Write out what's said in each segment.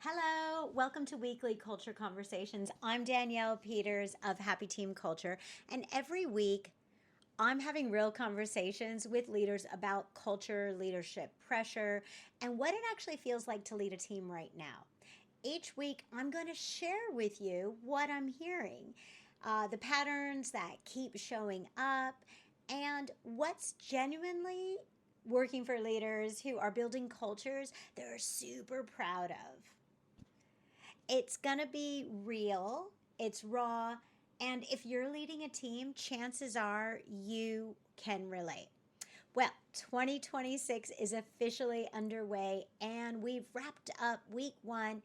Hello, welcome to Weekly Culture Conversations. I'm Danielle Peters of Happy Team Culture, and every week I'm having real conversations with leaders about culture, leadership, pressure, and what it actually feels like to lead a team right now. Each week, I'm going to share with you what I'm hearing, the patterns that keep showing up, and what's genuinely working for leaders who are building cultures they're super proud of. It's going to be real, it's raw, and if you're leading a team, chances are you can relate. Well, 2026 is officially underway, and we've wrapped up week one.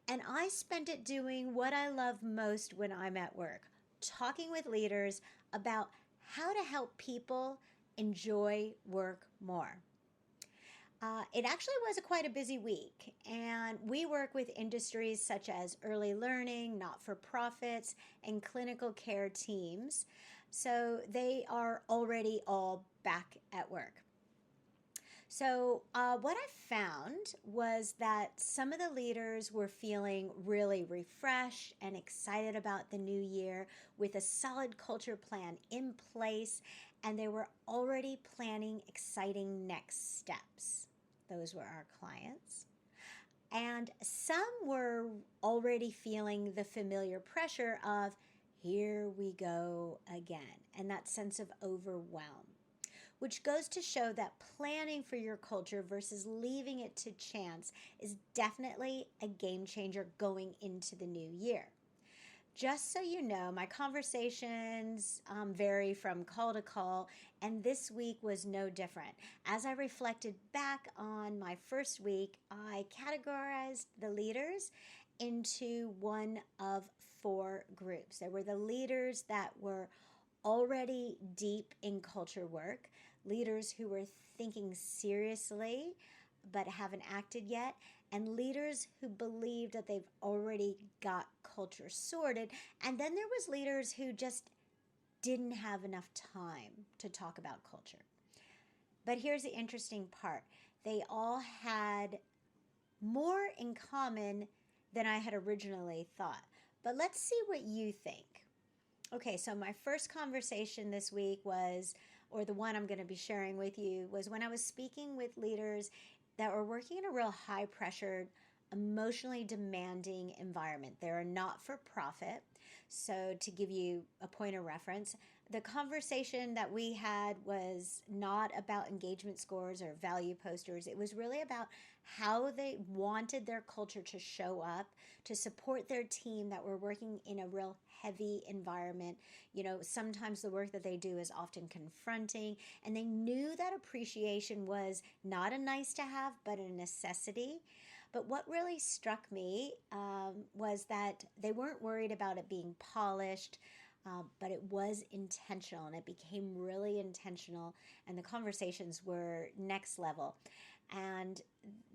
And I spent it doing what I love most when I'm at work, talking with leaders about how to help people enjoy work more. It actually was quite a busy week, and we work with industries such as early learning, not for profits, and clinical care teams. So they are already all back at work. So, what I found was that some of the leaders were feeling really refreshed and excited about the new year with a solid culture plan in place, and they were already planning exciting next steps. Those were our clients. And some were already feeling the familiar pressure of, here we go again, and that sense of overwhelm, which goes to show that planning for your culture versus leaving it to chance is definitely a game changer going into the new year. Just so you know, my conversations vary from call to call, and this week was no different. As I reflected back on my first week, I categorized the leaders into one of four groups. There were the leaders that were already deep in culture work, leaders who were thinking seriously but haven't acted yet, and leaders who believed that they've already got culture sorted. And then there was leaders who just didn't have enough time to talk about culture. But here's the interesting part. They all had more in common than I had originally thought. But let's see what you think. Okay, so my first conversation this week was, or the one I'm going to be sharing with you, was when I was speaking with leaders that were working in a real high pressured, emotionally demanding environment. They're a not for profit. So, to give you a point of reference, the conversation that we had was not about engagement scores or value posters. It was really about how they wanted their culture to show up to support their team that were working in a real heavy environment. You know, sometimes the work that they do is often confronting, and they knew that appreciation was not a nice to have, but a necessity. But what really struck me was that they weren't worried about it being polished, but it was intentional, and it became really intentional, and the conversations were next level. And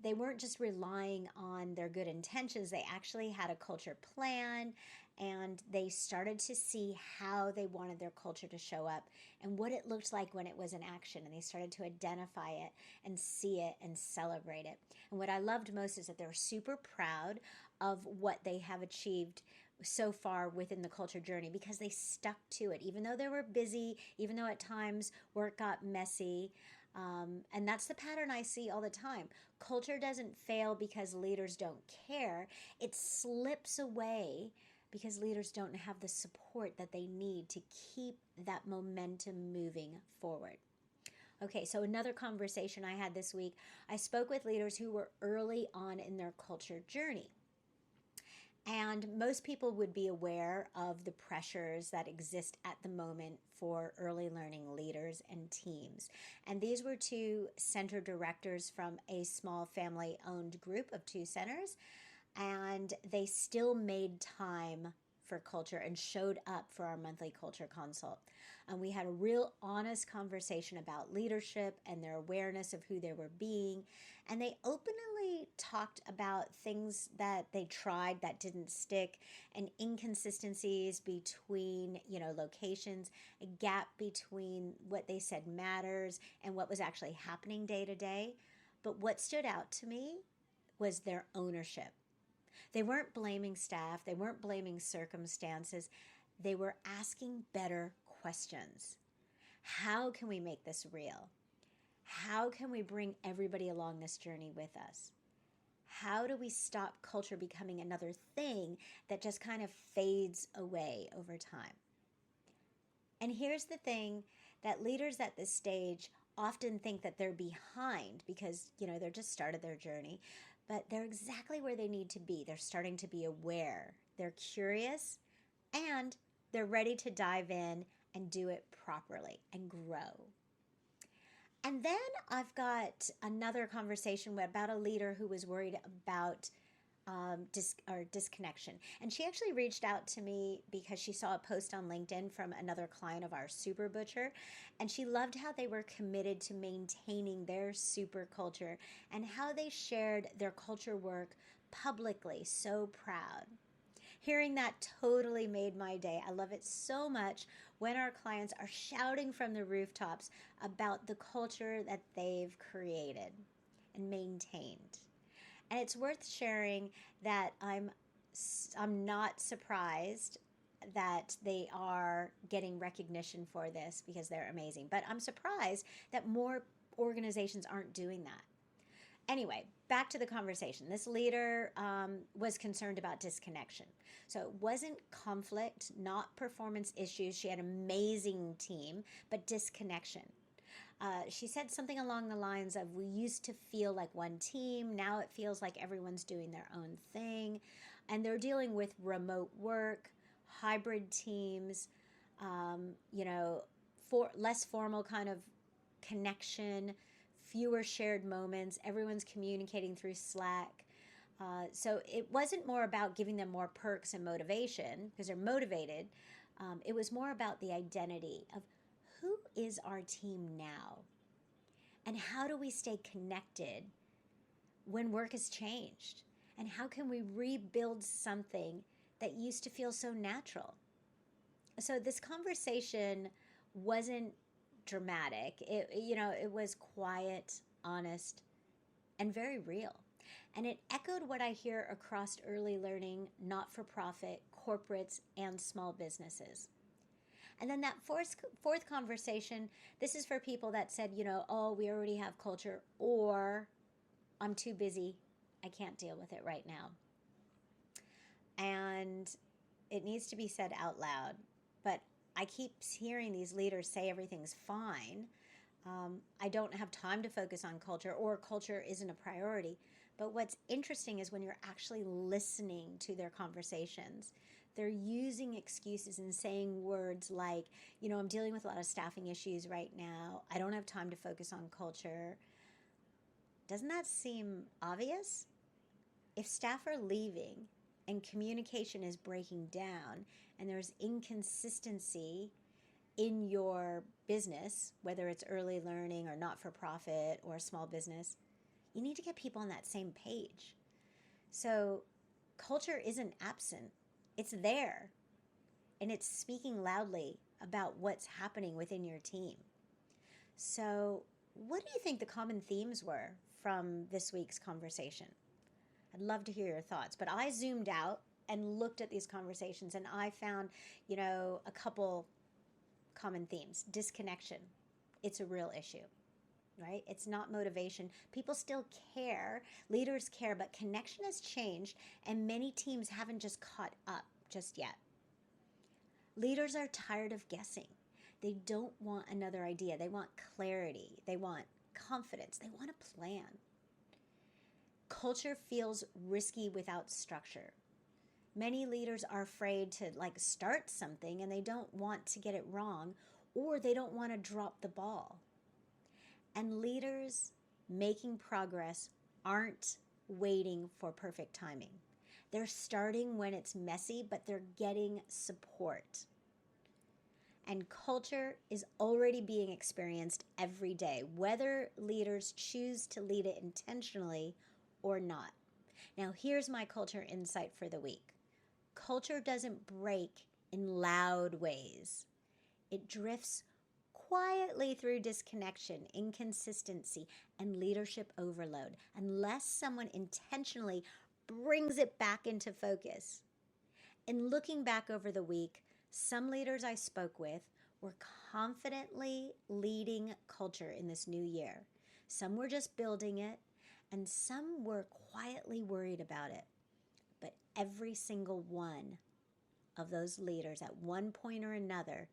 they weren't just relying on their good intentions, they actually had a culture plan, and they started to see how they wanted their culture to show up and what it looked like when it was in action. And they started to identify it and see it and celebrate it. And what I loved most is that they're super proud of what they have achieved so far within the culture journey because they stuck to it, even though they were busy, even though at times work got messy. And that's the pattern I see all the time. Culture doesn't fail because leaders don't care, it slips away because leaders don't have the support that they need to keep that momentum moving forward. Okay, so another conversation I had this week, I spoke with leaders who were early on in their culture journey. And most people would be aware of the pressures that exist at the moment for early learning leaders and teams. And these were two center directors from a small family owned group of two centers. And they still made time for culture and showed up for our monthly culture consult. And we had a real honest conversation about leadership and their awareness of who they were being. And they openly talked about things that they tried that didn't stick and inconsistencies between, locations, a gap between what they said matters and what was actually happening day to day. But what stood out to me was their ownership. They weren't blaming staff, they weren't blaming circumstances, they were asking better questions. How can we make this real? How can we bring everybody along this journey with us? How do we stop culture becoming another thing that just kind of fades away over time? And here's the thing, that leaders at this stage often think that they're behind because, they're just started their journey, but they're exactly where they need to be. They're starting to be aware, they're curious, and they're ready to dive in and do it properly and grow. And then I've got another conversation about a leader who was worried about disconnection. And she actually reached out to me because she saw a post on LinkedIn from another client of ours, Super Butcher, and she loved how they were committed to maintaining their super culture and how they shared their culture work publicly. So proud. Hearing that totally made my day. I love it so much when our clients are shouting from the rooftops about the culture that they've created and maintained. And it's worth sharing that I'm not surprised that they are getting recognition for this because they're amazing. But I'm surprised that more organizations aren't doing that. Anyway, back to the conversation. This leader was concerned about disconnection. So it wasn't conflict, not performance issues. She had an amazing team, but disconnection. She said something along the lines of, we used to feel like one team. Now it feels like everyone's doing their own thing. And they're dealing with remote work, hybrid teams, less formal kind of connection, fewer shared moments. Everyone's communicating through Slack. So it wasn't more about giving them more perks and motivation because they're motivated. It was more about the identity of who is our team now? And how do we stay connected when work has changed? And how can we rebuild something that used to feel so natural? So this conversation wasn't dramatic. It was quiet, honest, and very real. And it echoed what I hear across early learning, not-for-profit, corporates, and small businesses. And then that fourth conversation, this is for people that said, oh, we already have culture, or I'm too busy, I can't deal with it right now. And it needs to be said out loud. But I keep hearing these leaders say everything's fine. I don't have time to focus on culture, or culture isn't a priority. But what's interesting is when you're actually listening to their conversations, they're using excuses and saying words like, I'm dealing with a lot of staffing issues right now. I don't have time to focus on culture. Doesn't that seem obvious? If staff are leaving and communication is breaking down and there's inconsistency in your business, whether it's early learning or not-for-profit or small business, you need to get people on that same page. So culture isn't absent. It's there, and it's speaking loudly about what's happening within your team. So what do you think the common themes were from this week's conversation? I'd love to hear your thoughts, but I zoomed out and looked at these conversations, and I found, a couple common themes. Disconnection. It's a real issue, right? It's not motivation. People still care, leaders care, but connection has changed, and many teams haven't just caught up just yet. Leaders are tired of guessing. They don't want another idea. They want clarity. They want confidence. They want a plan. Culture feels risky without structure. Many leaders are afraid to start something, and they don't want to get it wrong, or they don't want to drop the ball. And leaders making progress aren't waiting for perfect timing. They're starting when it's messy, but they're getting support. And culture is already being experienced every day, whether leaders choose to lead it intentionally or not. Now, here's my culture insight for the week. Culture doesn't break in loud ways. It drifts quietly through disconnection, inconsistency, and leadership overload, unless someone intentionally brings it back into focus. In looking back over the week, some leaders I spoke with were confidently leading culture in this new year. Some were just building it, and some were quietly worried about it. But every single one of those leaders at one point or another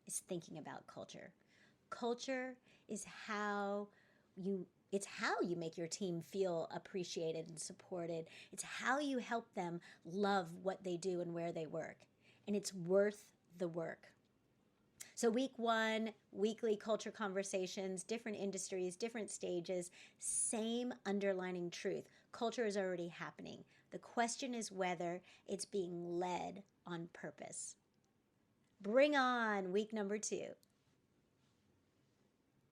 is thinking about culture. Culture is how you make your team feel appreciated and supported. It's how you help them love what they do and where they work. And it's worth the work. So, week one, weekly culture conversations, different industries, different stages, same underlining truth. Culture is already happening. The question is whether it's being led on purpose. Bring on week number 2.